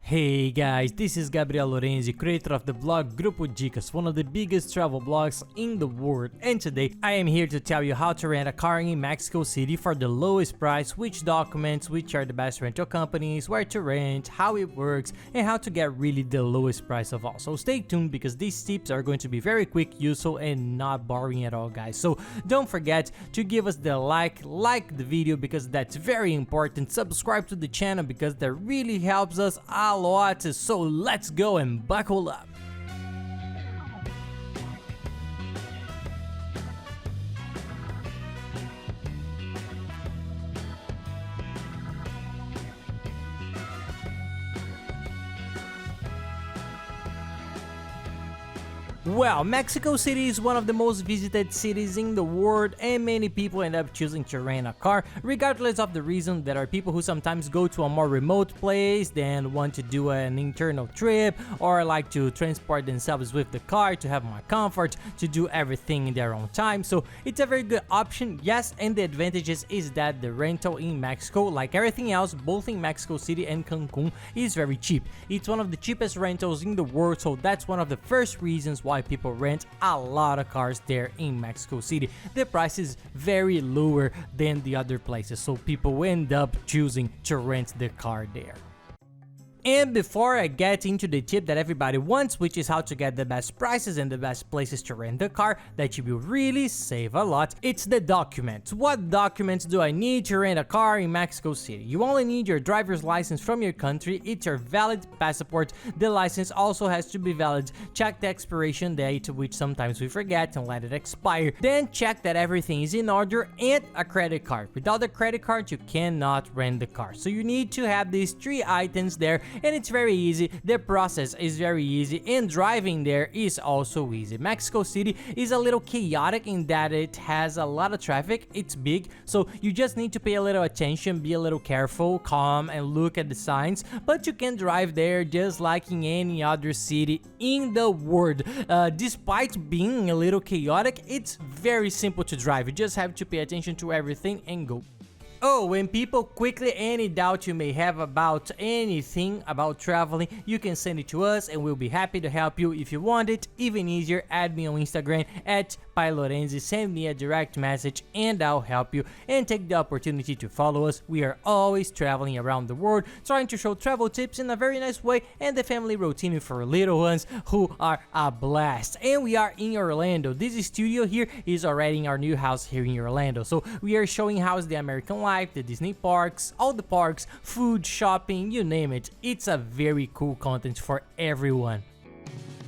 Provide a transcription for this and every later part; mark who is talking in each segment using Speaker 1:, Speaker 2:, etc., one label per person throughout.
Speaker 1: Hey guys, this is Gabriel Lorenzi, creator of the blog Grupo Dicas, one of the biggest travel blogs in the world, and today I am here to tell you how to rent a car in Mexico City for the lowest price, which documents, which are the best rental companies, where to rent, how it works, and how to get really the lowest price of all. So stay tuned because these tips are going to be very quick, useful, and not boring at all, guys. So don't forget to give us the like the video because that's very important, subscribe to the channel because that really helps us a lot, so let's go and buckle up. Well, Mexico City is one of the most visited cities in the world and many people end up choosing to rent a car regardless of the reason. There are people who sometimes go to a more remote place, then want to do an internal trip or like to transport themselves with the car to have more comfort, to do everything in their own time. So it's a very good option, yes, and the advantages is that the rental in Mexico, like everything else, both in Mexico City and Cancun, is very cheap. It's one of the cheapest rentals in the world, so that's one of the first reasons why people rent a lot of cars there in Mexico City. The price is very lower than the other places, so people end up choosing to rent the car there. And before I get into the tip that everybody wants, which is how to get the best prices and the best places to rent the car that you will really save a lot, it's the documents. What documents do I need to rent a car in Mexico City? You only need your driver's license from your country, it's your valid passport. The license also has to be valid. Check the expiration date, which sometimes we forget, and let it expire. Then check that everything is in order, and a credit card. Without a credit card, you cannot rent the car. So you need to have these three items there. And it's very easy, the process is very easy, and driving there is also easy. Mexico City is a little chaotic in that it has a lot of traffic, it's big, so you just need to pay a little attention, be a little careful, calm, and look at the signs, but you can drive there just like in any other city in the world. Despite being a little chaotic, it's very simple to drive, you just have to pay attention to everything and go. Oh, when people quickly, any doubt you may have about anything about traveling, you can send it to us and we'll be happy to help you. If you want it even easier, add me on Instagram at @PaiLorenzi, send me a direct message and I'll help you, and take the opportunity to follow us. We are always traveling around the world, trying to show travel tips in a very nice way and the family routine for little ones who are a blast. And we are in Orlando. This studio here is already in our new house here in Orlando. So we are showing how's the American life, the Disney parks, all the parks, food, shopping, you name it. It's a very cool content for everyone.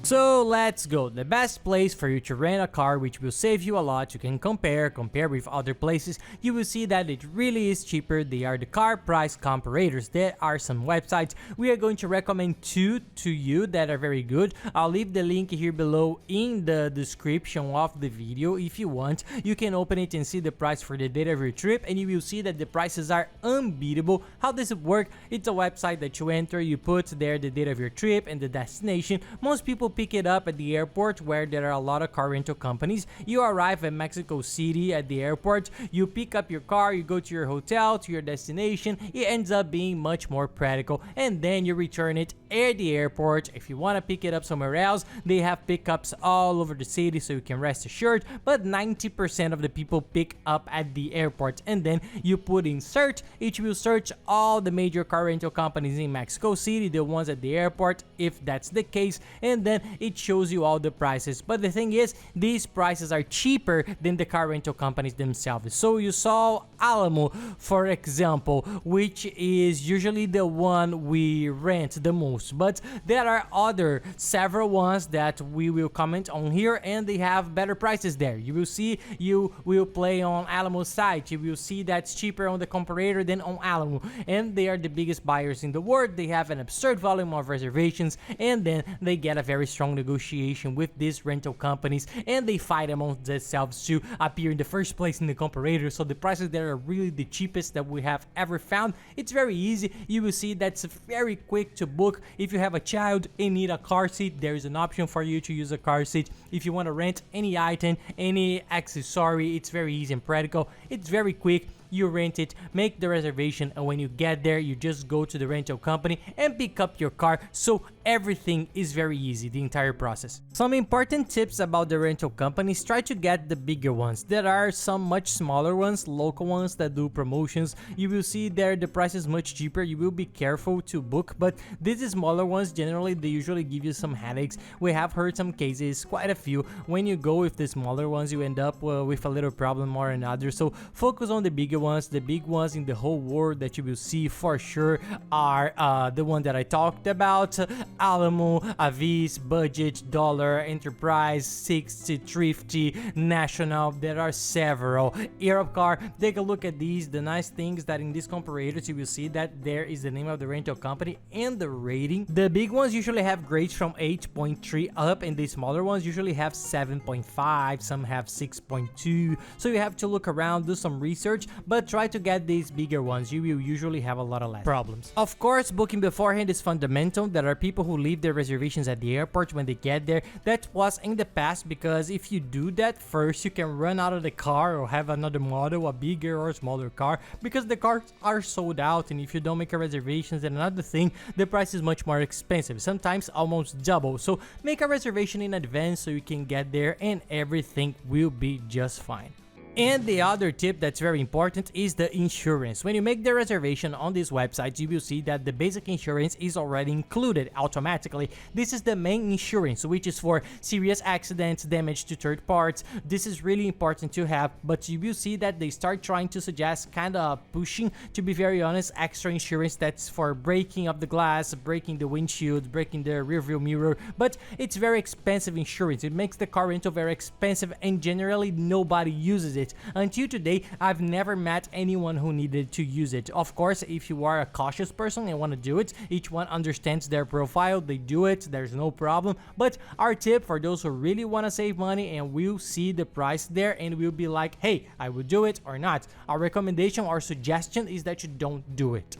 Speaker 1: So let's go. The best place for you to rent a car, which will save you a lot. You can compare with other places. You will see that it really is cheaper. They are the car price comparators. There are some websites. We are going to recommend two to you that are very good. I'll leave the link here below in the description of the video. If you want, you can open it and see the price for the date of your trip, and you will see that the prices are unbeatable. How does it work? It's a website that you enter, you put there the date of your trip and the destination. Most people pick it up at the airport where there are a lot of car rental companies. You arrive at Mexico City at the airport, you pick up your car, you go to your hotel, to your destination. It ends up being much more practical, and then you return it at the airport. If you want to pick it up somewhere else, they have pickups all over the city, so you can rest assured, but 90% of the people pick up at the airport, and then you put in search. It will search all the major car rental companies in Mexico City, the ones at the airport if that's the case, and then it shows you all the prices. But the thing is, these prices are cheaper than the car rental companies themselves. So you saw Alamo, for example, which is usually the one we rent the most, but there are other several ones that we will comment on here, and they have better prices there. You will see, you will play on Alamo's site, you will see that's cheaper on the comparator than on Alamo, and they are the biggest buyers in the world. They have an absurd volume of reservations, and then they get a very strong negotiation with these rental companies, and they fight among themselves to appear in the first place in the comparator. So the prices there are really the cheapest that we have ever found. It's very easy. You will see that's very quick to book. If you have a child and need a car seat, there is an option for you to use a car seat. If you want to rent any item, any accessory, it's very easy and practical. It's very quick. you rent it, make the reservation, and when you get there, you just go to the rental company and pick up your car. So everything is very easy, the entire process. Some important tips about the rental companies: try to get the bigger ones. There are some much smaller ones, local ones that do promotions. You will see there the price is much cheaper. You will be careful to book, but these smaller ones, generally they usually give you some headaches. We have heard some cases, quite a few. When you go with the smaller ones, you end up with a little problem or another. So focus on the bigger ones. The big ones in the whole world that you will see for sure are the one that I talked about: Alamo, Avis, Budget, Dollar, Enterprise, 60, Thrifty, National. There are several. Europcar, take a look at these. The nice things that in these comparators you will see that there is the name of the rental company and the rating. The big ones usually have grades from 8.3 up, and the smaller ones usually have 7.5, some have 6.2. So you have to look around, do some research, but try to get these bigger ones. You will usually have a lot of less problems. Of course, booking beforehand is fundamental. There are people who leave their reservations at the airport when they get there. That was in the past, because if you do that first, you can run out of the car or have another model, a bigger or smaller car, because the cars are sold out, and if you don't make a reservations, and another thing, the price is much more expensive, sometimes almost double. So make a reservation in advance so you can get there and everything will be just fine. And the other tip that's very important is the insurance. When you make the reservation on these websites, you will see that the basic insurance is already included automatically. This is the main insurance, which is for serious accidents, damage to third parts. This is really important to have, but you will see that they start trying to suggest, kind of pushing, to be very honest, extra insurance that's for breaking of the glass, breaking the windshield, breaking the rearview mirror, but it's very expensive insurance. It makes the car rental very expensive, and generally nobody uses it. Until today, I've never met anyone who needed to use it. Of course, if you are a cautious person and want to do it, each one understands their profile, they do it, there's no problem. But our tip for those who really want to save money and will see the price there and will be like, hey, I will do it or not, our recommendation or suggestion is that you don't do it.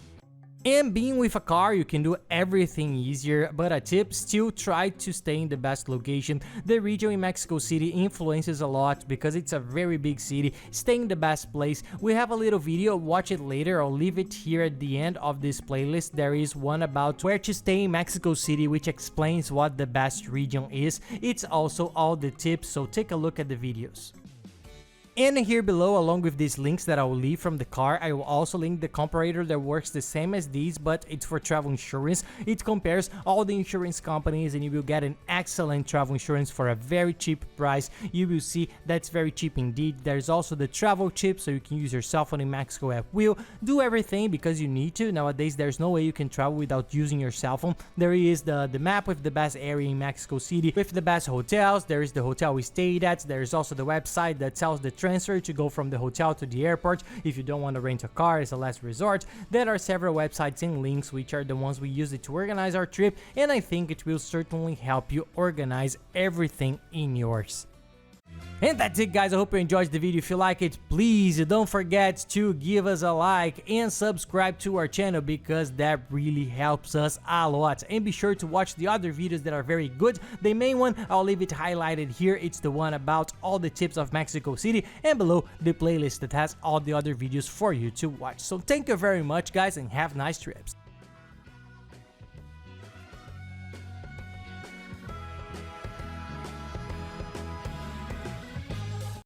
Speaker 1: And being with a car, you can do everything easier, but a tip: still try to stay in the best location. The region in Mexico City influences a lot because it's a very big city. Stay in the best place. We have a little video, watch it later, I'll leave it here at the end of this playlist. There is one about where to stay in Mexico City, which explains what the best region is. It's also all the tips, so take a look at the videos. And here below, along with these links that I will leave from the car, I will also link the comparator that works the same as these, but it's for travel insurance. It compares all the insurance companies and you will get an excellent travel insurance for a very cheap price. You will see that's very cheap indeed. There's also the travel chip, so you can use your cell phone in Mexico at will. Do everything because you need to. Nowadays, there's no way you can travel without using your cell phone. There is the map with the best area in Mexico City, with the best hotels. There is the hotel we stayed at. There's also the website that tells the transfer to go from the hotel to the airport if you don't want to rent a car as a last resort. There are several websites and links, which are the ones we use to organize our trip, and I think it will certainly help you organize everything in yours. And that's it, guys. I hope you enjoyed the video. If you like it, please don't forget to give us a like and subscribe to our channel, because that really helps us a lot. And be sure to watch the other videos that are very good. The main one, I'll leave it highlighted here. It's the one about all the tips of Mexico City, and below the playlist that has all the other videos for you to watch. So thank you very much, guys, and have nice trips.